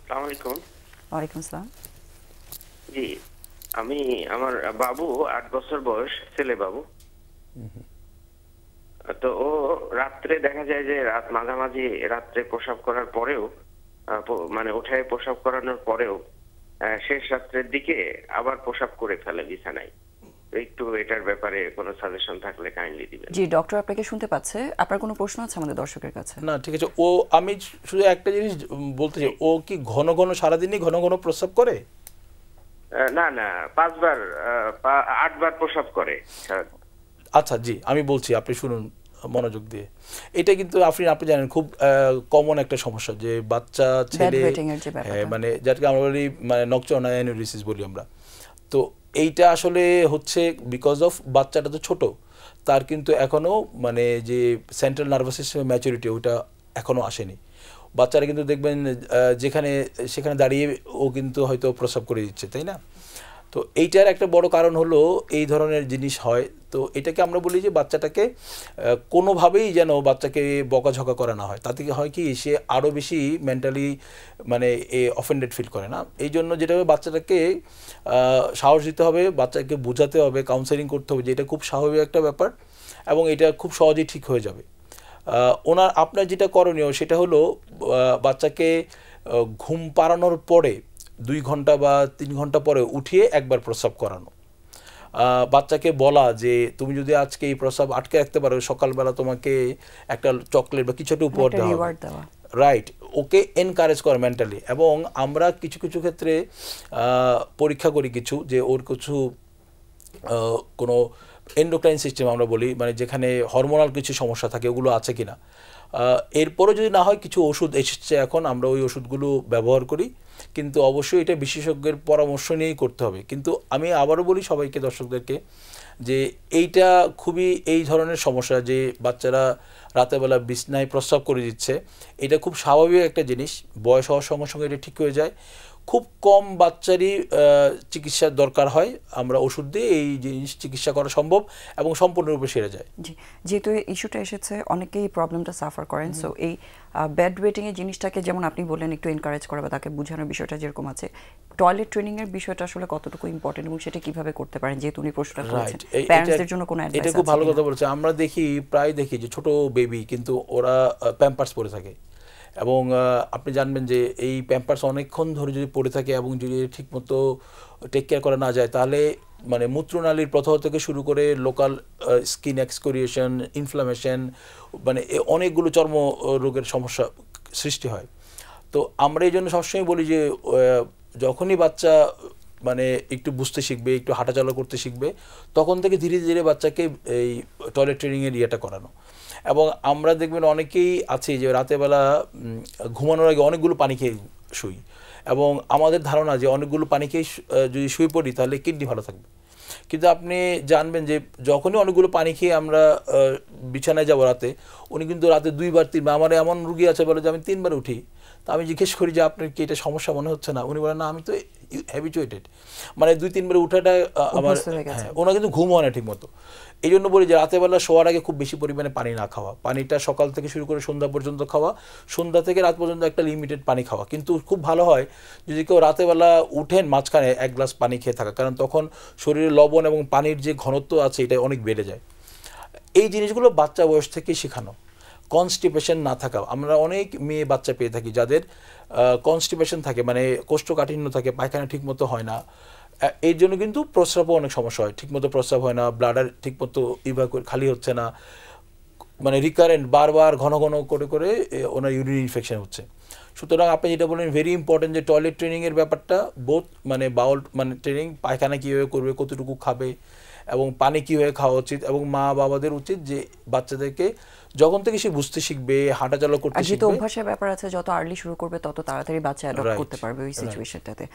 আসসালামু আলাইকুম। ওয়ালাইকুম আসসালাম। জি, আমার বাবু ৮ বছর বয়স, ছেলে বাবু। তো ও রাত্রে দেখা যায় যে মাঝামাঝি রাত্রে প্রসাব করার পরেও মানে উঠায় প্রসাব করানোর পরেও শেষ রাত্রের দিকে আবার প্রসাব করে ফেলে বিছানায়। তো একটু এটার ব্যাপারে কোনো সাজেশন থাকলে কাইন্ডলি দিবেন। জি, ডক্টর আপনাকে শুনতে পাচ্ছে। আপনার কোনো প্রশ্ন আছে আমাদের দর্শকের কাছে? না, ঠিক আছে। আমি শুধু একটা জিনিস বলতে জি। চাই, ও কি ঘন ঘন সারাদিনই ঘন ঘন প্রস্রাব করে? না, না, ৫ বার ৮ বার প্রসাব করে সারাদিন। আচ্ছা, জি, আমি বলছি, আপনি শুনুন মনোযোগ দিয়ে। এটা কিন্তু আপনি জানেন খুব কমন একটা সমস্যা, যে বাচ্চা ব্যাড ছেলে, ওয়েটিং এর যে ব্যাপারটা। মানে যেটাকে আমরা বলি মানে নকচার্নাল অ্যানিউরিসিস বলি আমরা। তো এইটা আসলে হচ্ছে বিকজ অফ বাচ্চাটা তো ছোট, তার কিন্তু এখনও মানে যে সেন্ট্রাল নার্ভাস সিস্টেমের ম্যাচুরিটি ওটা এখনও আসেনি। বাচ্চারা কিন্তু দেখবেন যেখানে সেখানে দাঁড়িয়ে ও কিন্তু হয়তো প্রস্রাব করে দিচ্ছে, তাই না? তো এইটার একটা বড় কারণ হলো এই ধরনের জিনিস হয়। তো এটাকে আমরা বলি যে বাচ্চাটাকে কোনোভাবেই যেন বাচ্চাকে বকাঝকা করা না হয়, তাতে কি হয় কি সে আরও বেশি মেন্টালি মানে অফেন্ডেড ফিল করে না। এই জন্য যেটা হবে, বাচ্চাটাকে সাহস দিতে হবে, বাচ্চাকে বোঝাতে হবে, কাউন্সেলিং করতে হবে যে এটা খুব স্বাভাবিক একটা ব্যাপার এবং এটা খুব সহজেই ঠিক হয়ে যাবে। আপনার যেটা করণীয় সেটা হলো বাচ্চাকে ঘুম পাড়ানোর পরে 2 ঘন্টা বা 3 ঘন্টা পরে উঠিয়ে একবার প্রস্রাব করানো। বাচ্চাকে বলা যে তুমি যদি আজকে এই প্রস্রাব আটকে রাখতে পারো, সকালবেলা তোমাকে একটা চকলেট বা কিছু একটা উপহার দেওয়া হবে। রাইট, ওকে এনকারেজ করে মেন্টালি। এবং আমরা কিছু কিছু ক্ষেত্রে পরীক্ষা করি কিছু, যে ওর কিছু কোনো এন্ডোক্রাইন সিস্টেম আমরা বলি, মানে যেখানে হরমোনাল কিছু সমস্যা থাকে, ওগুলো আছে কিনা। এরপরও যদি না হয়, কিছু ওষুধ এসেছে এখন, আমরা ওই ওষুধগুলো ব্যবহার করি, কিন্তু অবশ্যই এটা বিশেষজ্ঞের পরামর্শ নিয়েই করতে হবে। কিন্তু আমি আবারও বলি সবাইকে, দর্শকদেরকে, যে এইটা খুবই এই ধরনের সমস্যা, যে বাচ্চারা রাতেরবেলা বিছনায় প্রস্রাব করে দিচ্ছে, এটা খুব স্বাভাবিক একটা জিনিস। বয়স হওয়ার সঙ্গে সঙ্গে এটা ঠিক হয়ে যায়। খুব কম বাচ্চারই চিকিৎসার দরকার হয়, আমরা ওষুধ দিয়ে এই জিনিস চিকিৎসা করা সম্ভব এবং সম্পূর্ণরূপে সেরে যায়। জি, যেহেতু ইস্যুটা এসেছে, অনেকেই প্রবলেমটা সাফার করেন। সো এই ব্যাড ওয়েটিং এর জিনিসটাকে, যেমন আপনি বললেন, একটু এনকারেজ করা বা তাকে বোঝানোর বিষয়টা যেরকম আছে, টয়লেট ট্রেনিং এর বিষয়টা আসলে কতটুকু ইম্পর্টেন্ট এবং সেটা কিভাবে করতে পারেন, যেহেতু উনি প্রশ্নটা করেছেন, প্যারেন্টসদের জন্য কোনো অ্যাডভাইস এটা আছে? খুব ভালো কথা বলেছে। আমরা প্রায় দেখি যে ছোট বেবি কিন্তু ওরা প্যাম্পার্স পরে থাকে, এবং আপনি জানবেন যে এই প্যাম্পার্স অনেকক্ষণ ধরে যদি পড়ে থাকে এবং যদি ঠিকমতো টেক কেয়ার করা না যায়, তাহলে মানে মূত্রনালীর প্রথম থেকে শুরু করে লোকাল স্কিন এক্সকোরিয়েশন, ইনফ্লামেশন, মানে অনেকগুলো চর্ম রোগের সমস্যা সৃষ্টি হয়। তো আমরা এই জন্য সবসময় বলি যে যখনই বাচ্চা মানে একটু বুঝতে শিখবে, একটু হাঁটাচলা করতে শিখবে, তখন থেকে ধীরে ধীরে বাচ্চাকে এই টয়লেট ট্রেনিংয়ের ইয়েটা করানো। এবং আমরা দেখবেন অনেকেই আছে যে রাতেরবেলা ঘুমানোর আগে অনেকগুলো পানি খেয়ে শুই, এবং আমাদের ধারণা যে অনেকগুলো পানি খেয়ে যদি শুয়ে পড়ি তাহলে কিডনি ভালো থাকবে। কিন্তু আপনি জানবেন যে যখনই অনেকগুলো পানি খেয়ে আমরা বিছানায় যাবো রাতে, উনি কিন্তু রাতে 2 বার 3 বার, আমার এমন রুগী আছে বলে যে আমি 3 বার উঠি। তো আমি জিজ্ঞেস করি যে আপনার কি এটা সমস্যা মনে হচ্ছে না? উনি বলেন না, আমি তো হ্যাবিচুয়েটেড, মানে 2-3 বার উঠাটা আমার, হ্যাঁ, ওনার কিন্তু ঘুম হয় না ঠিক মতো। এই জন্য বলি যে রাতেরবেলা শোয়ার আগে খুব বেশি পরিমাণে পানি না খাওয়া, পানিটা সকাল থেকে শুরু করে সন্ধ্যা পর্যন্ত খাওয়া, সন্ধ্যা থেকে রাত পর্যন্ত একটা লিমিটেড পানি খাওয়া। কিন্তু খুব ভালো হয় যদি কেউ রাতেরবেলা উঠেন মাঝখানে 1 গ্লাস পানি খেয়ে থাকা, কারণ তখন শরীরে লবণ এবং পানির যে ঘনত্ব আছে এটা অনেক বেড়ে যায়। এই জিনিসগুলো বাচ্চা বয়স থেকেই শেখানো। কনস্টিপেশন না থাকা, আমরা অনেক মেয়ে বাচ্চা পেয়ে থাকি যাদের কনস্টিপেশন থাকে, মানে কোষ্ঠকাঠিন্য থাকে, পায়খানা ঠিকমতো হয় না। এর জন্য কিন্তু প্রস্রাবও অনেক সমস্যা হয়, ঠিকমতো প্রস্রাব হয় না, ব্লাডার ঠিকমতো খালি হচ্ছে না, মানে রিকারেন্ট বারবার ঘন ঘন করে করে ওনার ইউরিন ইনফেকশন হচ্ছে। সুতরাং আপনি যেটা বলেন ভেরি ইম্পর্টেন্ট, যে টয়লেট ট্রেনিংয়ের ব্যাপারটা বোথ, মানে বাউল মানে ট্রেনিং, পায়খানা কীভাবে করবে, কতটুকু খাবে এবং পানি কীভাবে খাওয়া উচিত, এবং মা বাবাদের উচিত যে বাচ্চাদেরকে যখন থেকে সে বুঝতে শিখবে, হাঁটাচলা করতে শিখবে, অভ্যাসের ব্যাপার আছে, যত আর্লি শুরু করবে তত তাড়াতাড়ি বাচ্চা অ্যাডপ্ট করতে পারবে ওই সিচুয়েশনটাতে।